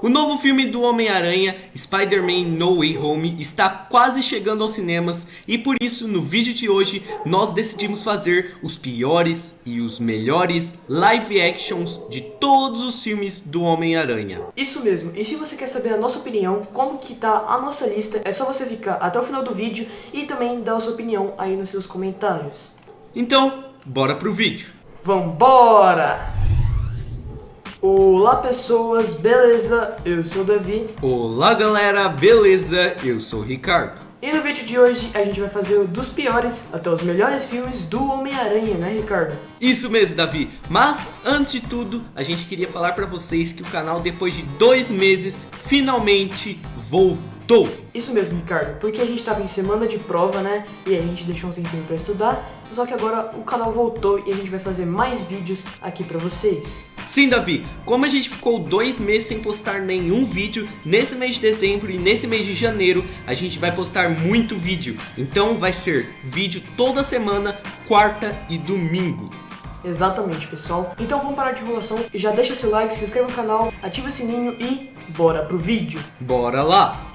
O novo filme do Homem-Aranha, Spider-Man No Way Home, está quase chegando aos cinemas e por isso no vídeo de hoje nós decidimos fazer os piores e os melhores live actions de todos os filmes do Homem-Aranha. Isso mesmo, e se você quer saber a nossa opinião, como que tá a nossa lista, é só você ficar até o final do vídeo e também dar a sua opinião aí nos seus comentários. Então, bora pro vídeo. Vambora! Olá pessoas, beleza? Eu sou o Davi. Olá galera, beleza? Eu sou o Ricardo. E no vídeo de hoje a gente vai fazer dos piores até os melhores filmes do Homem-Aranha, né Ricardo? Isso mesmo, Davi. Mas antes de tudo, a gente queria falar pra vocês que o canal depois de 2 meses finalmente voltou. Isso mesmo, Ricardo, porque a gente tava em semana de prova, né? E aí a gente deixou um tempinho pra estudar. Só que agora o canal voltou e a gente vai fazer mais vídeos aqui pra vocês. Sim, Davi, como a gente ficou 2 meses sem postar nenhum vídeo, nesse mês de dezembro e nesse mês de janeiro a gente vai postar muito vídeo. Então vai ser vídeo toda semana, quarta e domingo. Exatamente, pessoal. Então vamos parar de enrolação e já deixa seu like, se inscreva no canal, ativa o sininho e bora pro vídeo. Bora lá!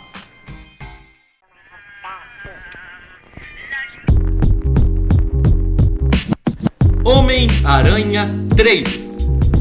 Homem-Aranha 3.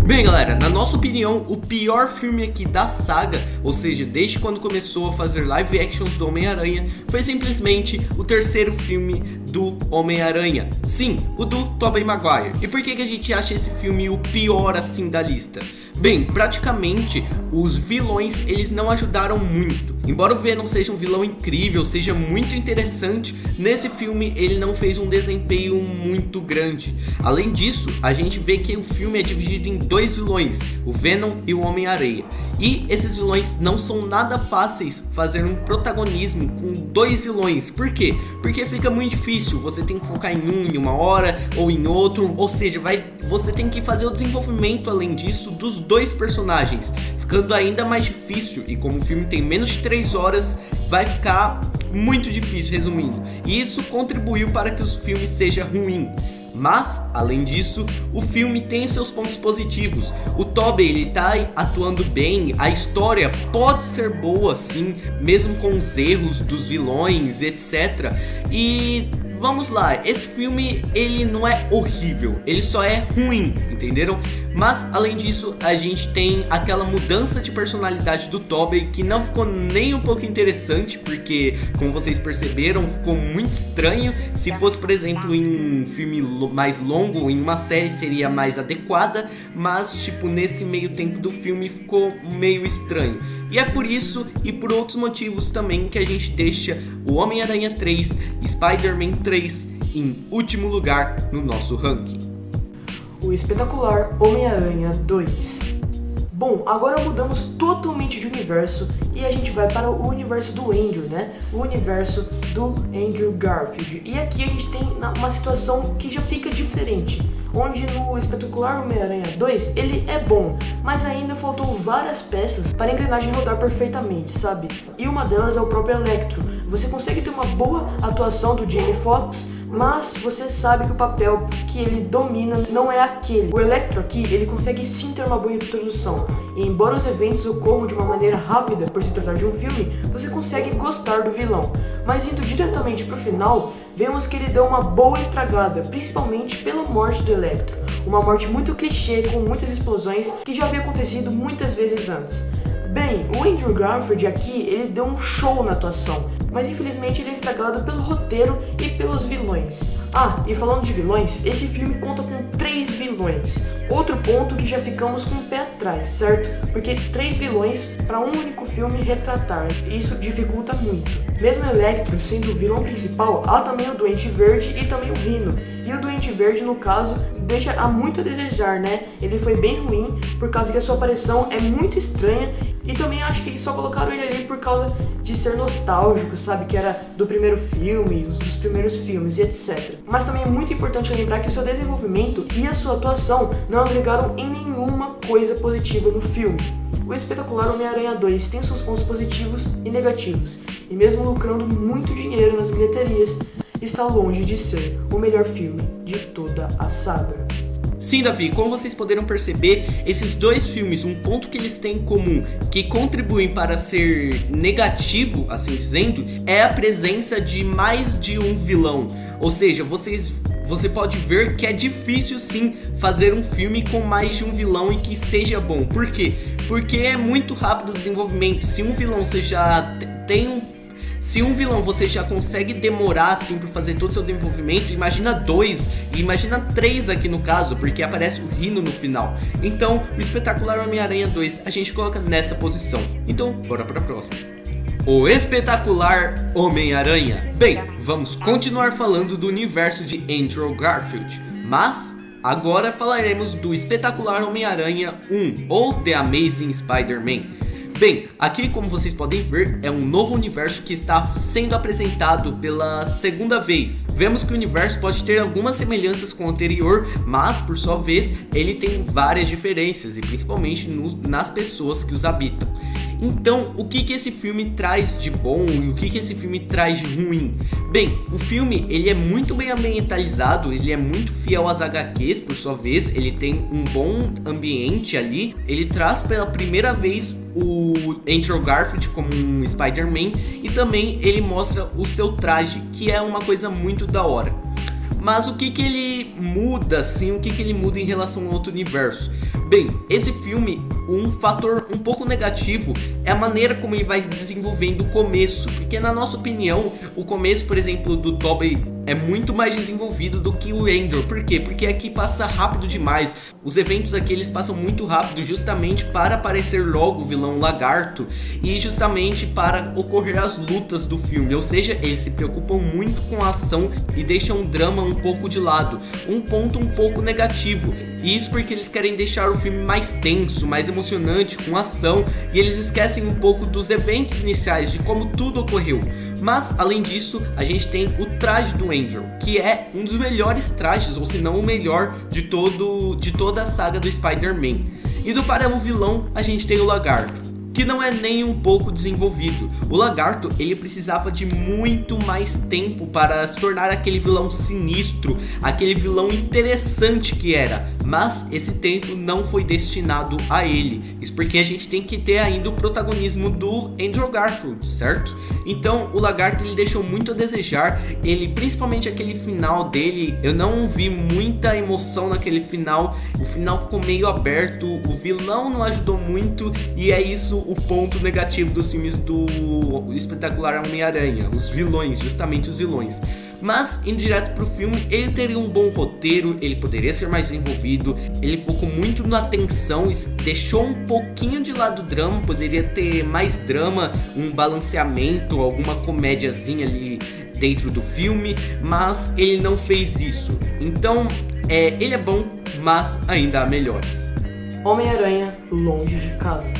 Bem galera, na nossa opinião, o pior filme aqui da saga, ou seja, desde quando começou a fazer live actions do Homem-Aranha, foi simplesmente o terceiro filme do Homem-Aranha. Sim, o do Tobey Maguire. E por que a gente acha esse filme o pior assim da lista? Bem, praticamente os vilões eles não ajudaram muito. Embora o Venom seja um vilão incrível, seja muito interessante, nesse filme ele não fez um desempenho muito grande. Além disso, a gente vê que o filme é dividido em 2 vilões, o Venom e o Homem-Aranha. E esses vilões não são nada fáceis fazer um protagonismo com 2 vilões. Por quê? Porque fica muito difícil, você tem que focar em um em uma hora ou em outro, ou seja, você tem que fazer o desenvolvimento além disso dos 2 personagens, ficando ainda mais difícil. E como o filme tem menos de 3 horas, vai ficar muito difícil, resumindo. E isso contribuiu para que o filme seja ruim. Mas, além disso, o filme tem seus pontos positivos. O Tobey, ele tá atuando bem, a história pode ser boa sim, mesmo com os erros dos vilões, etc. E vamos lá, esse filme ele não é horrível, ele só é ruim, entenderam? Mas além disso, a gente tem aquela mudança de personalidade do Tobey que não ficou nem um pouco interessante, porque como vocês perceberam, ficou muito estranho. Se fosse, por exemplo, em um filme mais longo, em uma série seria mais adequada, mas tipo, nesse meio tempo do filme ficou meio estranho. E é por isso e por outros motivos também que a gente deixa o Homem-Aranha 3 e Spider-Man 3 em último lugar no nosso ranking. O espetacular Homem-Aranha 2. Bom, agora mudamos totalmente de universo e a gente vai para o universo do Andrew, né? O universo do Andrew Garfield. E aqui a gente tem uma situação que já fica diferente, onde no espetacular Homem-Aranha 2 ele é bom, mas ainda faltou várias peças para a engrenagem rodar perfeitamente, sabe? E uma delas é o próprio Electro. Você consegue ter uma boa atuação do Jamie Foxx, mas você sabe que o papel que ele domina não é aquele. O Electro aqui, ele consegue sim ter uma boa introdução. E embora os eventos ocorram de uma maneira rápida por se tratar de um filme, você consegue gostar do vilão. Mas indo diretamente pro final, vemos que ele deu uma boa estragada, principalmente pela morte do Electro. Uma morte muito clichê, com muitas explosões, que já havia acontecido muitas vezes antes. Bem, o Andrew Garfield aqui, ele deu um show na atuação, mas infelizmente ele é estragado pelo roteiro e pelos vilões. Ah, e falando de vilões, esse filme conta com 3 vilões. Outro ponto que já ficamos com o pé atrás, certo? Porque 3 vilões para um único filme retratar, isso dificulta muito. Mesmo Electro sendo o vilão principal, há também o Duende Verde e também o Rhino. E o Duende Verde, no caso, deixa muito a desejar, né? Ele foi bem ruim, por causa que a sua aparição é muito estranha. E também acho que só colocaram ele ali por causa de ser nostálgico, sabe? Que era do primeiro filme, dos primeiros filmes e etc. Mas também é muito importante lembrar que o seu desenvolvimento e a sua atuação não agregaram em nenhuma coisa positiva no filme. O espetacular Homem-Aranha 2 tem seus pontos positivos e negativos. E mesmo lucrando muito dinheiro nas bilheterias, está longe de ser o melhor filme de toda a saga. Sim, Davi, como vocês poderam perceber, esses dois filmes, um ponto que eles têm em comum, que contribuem para ser negativo, assim dizendo, é a presença de mais de um vilão. Ou seja, você pode ver que é difícil sim fazer um filme com mais de um vilão e que seja bom. Por quê? Porque é muito rápido o desenvolvimento. Se um vilão você já consegue demorar assim para fazer todo o seu desenvolvimento, imagina 2 e imagina 3 aqui no caso, porque aparece o Rhino no final. Então, o Espetacular Homem-Aranha 2 a gente coloca nessa posição. Então, bora para a próxima. O Espetacular Homem-Aranha. Bem, vamos continuar falando do universo de Andrew Garfield, mas agora falaremos do Espetacular Homem-Aranha 1, ou The Amazing Spider-Man. Bem, aqui como vocês podem ver, é um novo universo que está sendo apresentado pela segunda vez. Vemos que o universo pode ter algumas semelhanças com o anterior, mas por sua vez, ele tem várias diferenças, e principalmente nas pessoas que os habitam. Então, o que esse filme traz de bom e o que esse filme traz de ruim? Bem, o filme ele é muito bem ambientalizado, ele é muito fiel às HQs, por sua vez, ele tem um bom ambiente ali. Ele traz pela primeira vez o Andrew Garfield como um Spider-Man e também ele mostra o seu traje, que é uma coisa muito da hora. Mas o que ele muda, assim, o que ele muda em relação ao outro universo? Bem, esse filme, um fator um pouco negativo é a maneira como ele vai desenvolvendo o começo, porque na nossa opinião, o começo, por exemplo, do Tobey é muito mais desenvolvido do que o Andrew. Por quê? Porque aqui passa rápido demais. Os eventos aqui eles passam muito rápido justamente para aparecer logo o vilão Lagarto e justamente para ocorrer as lutas do filme. Ou seja, eles se preocupam muito com a ação e deixam o drama um pouco de lado. Um ponto um pouco negativo. E isso porque eles querem deixar o filme mais tenso, mais emocionante, com ação, e eles esquecem um pouco dos eventos iniciais, de como tudo ocorreu. Mas, além disso, a gente tem o traje do Andrew, que é um dos melhores trajes, ou se não o melhor de toda a saga do Spider-Man. E do para o vilão, a gente tem o Lagarto, que não é nem um pouco desenvolvido. O Lagarto, ele precisava de muito mais tempo para se tornar aquele vilão sinistro, aquele vilão interessante que era. Mas esse tempo não foi destinado a ele. Isso porque a gente tem que ter ainda o protagonismo do Andrew Garfield, certo? Então o Lagarto ele deixou muito a desejar. Ele, principalmente aquele final dele, eu não vi muita emoção naquele final. O final ficou meio aberto, o vilão não ajudou muito. E é isso o ponto negativo dos filmes do Espetacular Homem-Aranha. Os vilões, justamente os vilões. Mas, indo direto pro filme, ele teria um bom roteiro, ele poderia ser mais desenvolvido, ele focou muito na tensão, deixou um pouquinho de lado o drama, poderia ter mais drama, um balanceamento, alguma comédiazinha ali dentro do filme, mas ele não fez isso. Então, ele é bom, mas ainda há melhores. Homem-Aranha Longe de Casa.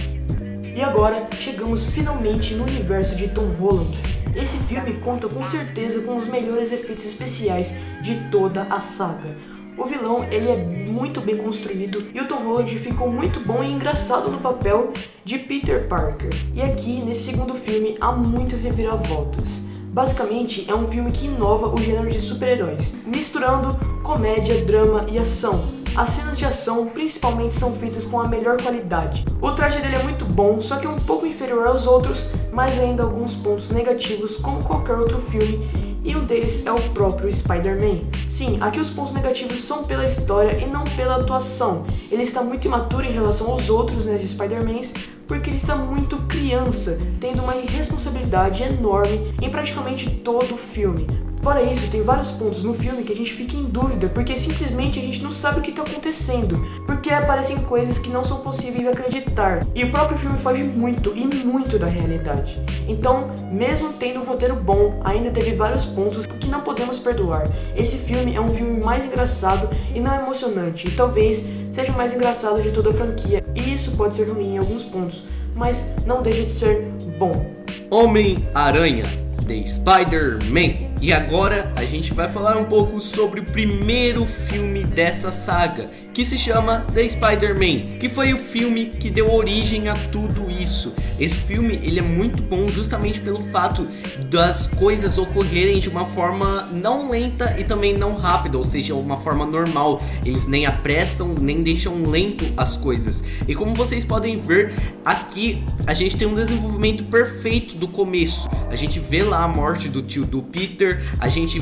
E agora, chegamos finalmente no universo de Tom Holland. Esse filme conta com certeza com os melhores efeitos especiais de toda a saga. O vilão ele é muito bem construído e o Tom Holland ficou muito bom e engraçado no papel de Peter Parker. E aqui, nesse segundo filme, há muitas reviravoltas. Basicamente, é um filme que inova o gênero de super-heróis, misturando comédia, drama e ação. As cenas de ação principalmente são feitas com a melhor qualidade. O traje dele é muito bom, só que é um pouco inferior aos outros, mas ainda alguns pontos negativos como qualquer outro filme, e um deles é o próprio Spider-Man. Sim, aqui os pontos negativos são pela história e não pela atuação. Ele está muito imaturo em relação aos outros nesses Spider-Mans, porque ele está muito criança, tendo uma irresponsabilidade enorme em praticamente todo o filme. Fora isso, tem vários pontos no filme que a gente fica em dúvida, porque simplesmente a gente não sabe o que está acontecendo, porque aparecem coisas que não são possíveis acreditar, e o próprio filme foge muito e muito da realidade. Então, mesmo tendo um roteiro bom, ainda teve vários pontos que não podemos perdoar. Esse filme é um filme mais engraçado e não emocionante, e talvez seja o mais engraçado de toda a franquia, e isso pode ser ruim em alguns pontos, mas não deixa de ser bom. Homem-Aranha, The Spider-Man. E agora a gente vai falar um pouco sobre o primeiro filme dessa saga, que se chama The Spider-Man, que foi o filme que deu origem a tudo isso. Esse filme ele é muito bom justamente pelo fato das coisas ocorrerem de uma forma não lenta e também não rápida, ou seja, uma forma normal. Eles nem apressam, nem deixam lento as coisas. E como vocês podem ver, aqui a gente tem um desenvolvimento perfeito do começo. A gente vê lá a morte do tio do Peter, a gente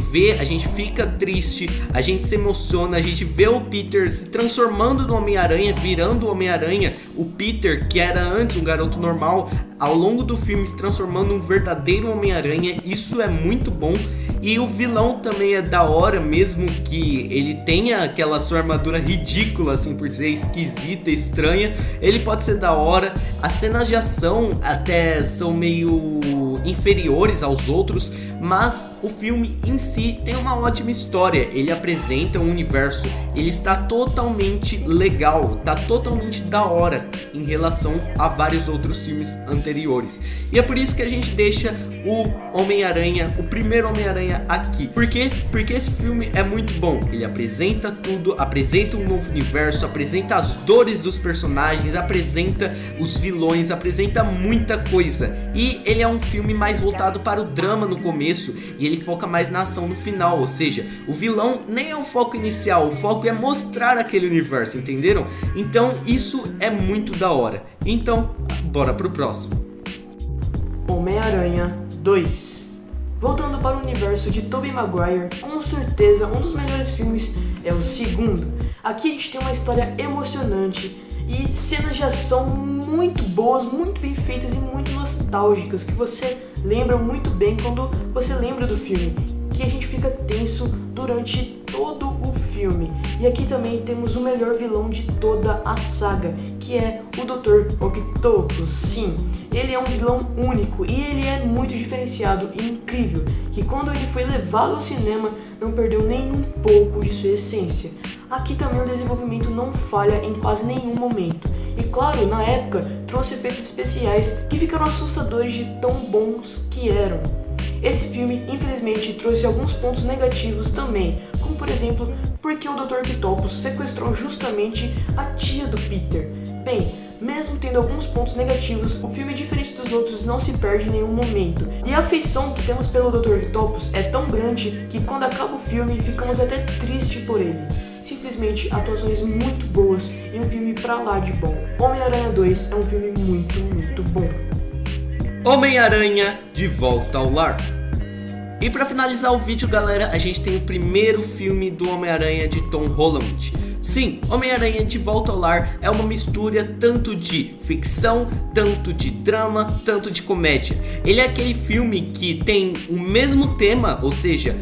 fica triste, a gente se emociona, a gente vê o Peter se transformando no Homem-Aranha, virando o Homem-Aranha, o Peter, que era antes um garoto normal, ao longo do filme se transformando num verdadeiro Homem-Aranha. Isso é muito bom. E o vilão também é da hora, mesmo que ele tenha aquela sua armadura ridícula, assim por dizer, esquisita, estranha. Ele pode ser da hora. As cenas de ação até são meio inferiores aos outros, mas o filme em si tem uma ótima história. Ele apresenta um universo, ele está totalmente legal, tá totalmente da hora em relação a vários outros filmes anteriores. E é por isso que a gente deixa o Homem-Aranha, o primeiro Homem-Aranha aqui. Por quê? Porque esse filme é muito bom. Ele apresenta tudo, apresenta um novo universo, apresenta as dores dos personagens, apresenta os vilões, apresenta muita coisa. E ele é um filme mais voltado para o drama no começo e ele foca mais na ação no final, ou seja, o vilão nem é o foco inicial, o foco é mostrar aquele universo, entenderam? Então isso é muito da hora. Então, bora pro próximo. Homem-Aranha 2. Voltando para o universo de Tobey Maguire, com certeza um dos melhores filmes é o segundo. Aqui a gente tem uma história emocionante e cenas de ação muito boas, muito bem feitas e muito nostálgicas, que você lembra muito bem quando você lembra do filme, que a gente fica tenso durante todo o filme. E aqui também temos o melhor vilão de toda a saga, que é o Dr. Octopus. Sim, ele é um vilão único e ele é muito diferenciado e incrível, que quando ele foi levado ao cinema não perdeu nem um pouco de sua essência. Aqui também o desenvolvimento não falha em quase nenhum momento. E claro, na época trouxe efeitos especiais que ficaram assustadores de tão bons que eram. Esse filme, infelizmente, trouxe alguns pontos negativos também, como por exemplo, porque o Dr. Octopus sequestrou justamente a tia do Peter. Bem, mesmo tendo alguns pontos negativos, o filme, diferente dos outros, não se perde em nenhum momento. E a afeição que temos pelo Dr. Octopus é tão grande que quando acaba o filme ficamos até tristes por ele. Simplesmente atuações muito boas e um filme pra lá de bom. Homem-Aranha 2 é um filme muito bom. Homem-Aranha de Volta ao Lar. E pra finalizar o vídeo, galera, a gente tem o primeiro filme do Homem-Aranha de Tom Holland. Sim, Homem-Aranha de Volta ao Lar é uma mistura tanto de ficção, tanto de drama, tanto de comédia. Ele é aquele filme que tem o mesmo tema, ou seja,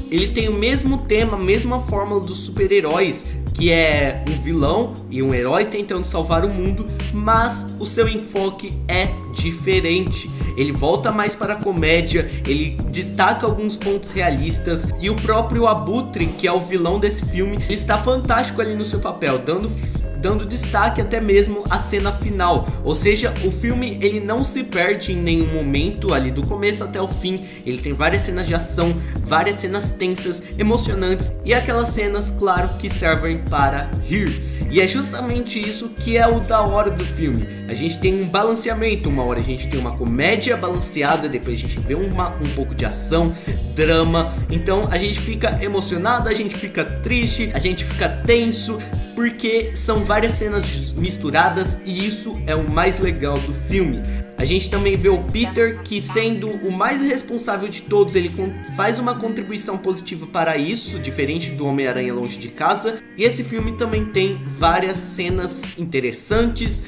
ele tem o mesmo tema, a mesma fórmula dos super-heróis, que é um vilão e um herói tentando salvar o mundo, mas o seu enfoque é diferente. Ele volta mais para a comédia, ele destaca alguns pontos realistas e o próprio Abutre, que é o vilão desse filme, ele está fantástico ali no seu papel, dando destaque até mesmo à cena final. Ou seja, o filme ele não se perde em nenhum momento ali do começo até o fim. Ele tem várias cenas de ação, várias cenas tensas, emocionantes e aquelas cenas, claro, que servem para rir. E é justamente isso que é o da hora do filme. A gente tem um balanceamento, uma hora a gente tem uma comédia balanceada, depois a gente vê um pouco de ação, drama. Então a gente fica emocionado, a gente fica triste, a gente fica tenso, porque são várias cenas misturadas e isso é o mais legal do filme. A gente também vê o Peter, que sendo o mais responsável de todos, ele faz uma contribuição positiva para isso, diferente do Homem-Aranha Longe de Casa. E esse filme também tem várias cenas interessantes,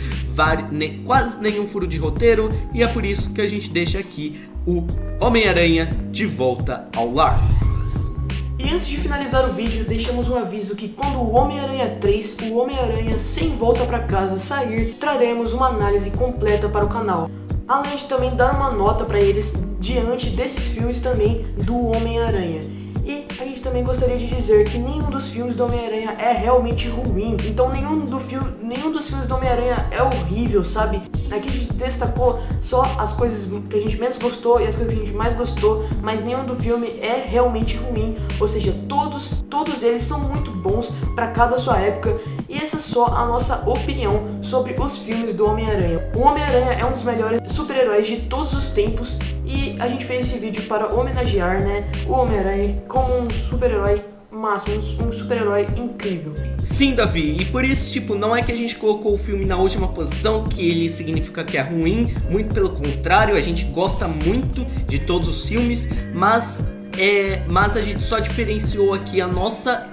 quase nenhum furo de roteiro, e é por isso que a gente deixa aqui o Homem-Aranha de Volta ao Lar. E antes de finalizar o vídeo, deixamos um aviso que quando o Homem-Aranha 3, o Homem-Aranha Sem Volta Pra Casa sair, traremos uma análise completa para o canal. Além de também dar uma nota para eles diante desses filmes também do Homem-Aranha. E a gente gente também gostaria de dizer que nenhum dos filmes do Homem-Aranha é realmente ruim. Então nenhum dos filmes do Homem-Aranha é horrível, sabe? Aqui a gente destacou só as coisas que a gente menos gostou e as coisas que a gente mais gostou, mas nenhum do filme é realmente ruim. Ou seja, todos eles são muito bons para cada sua época. E essa é só a nossa opinião sobre os filmes do Homem-Aranha. O Homem-Aranha é um dos melhores super-heróis de todos os tempos e a gente fez esse vídeo para homenagear, né, o Homem-Aranha como um super-herói máximo, um super-herói incrível. Sim, Davi, e por isso, tipo, não é que a gente colocou o filme na última posição que ele significa que é ruim, muito pelo contrário, a gente gosta muito de todos os filmes, mas a gente só diferenciou aqui a nossa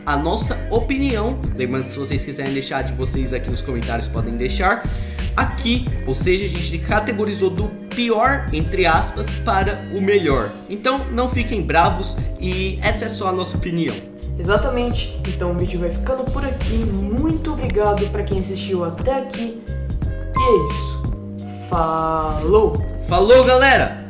opinião. Lembrando que se vocês quiserem deixar de vocês aqui nos comentários, podem deixar aqui, ou seja, a gente categorizou do pior, entre aspas, para o melhor. Então não fiquem bravos e essa é só a nossa opinião. Exatamente, então o vídeo vai ficando por aqui. Muito obrigado para quem assistiu até aqui. E é isso. Falou! Falou, galera!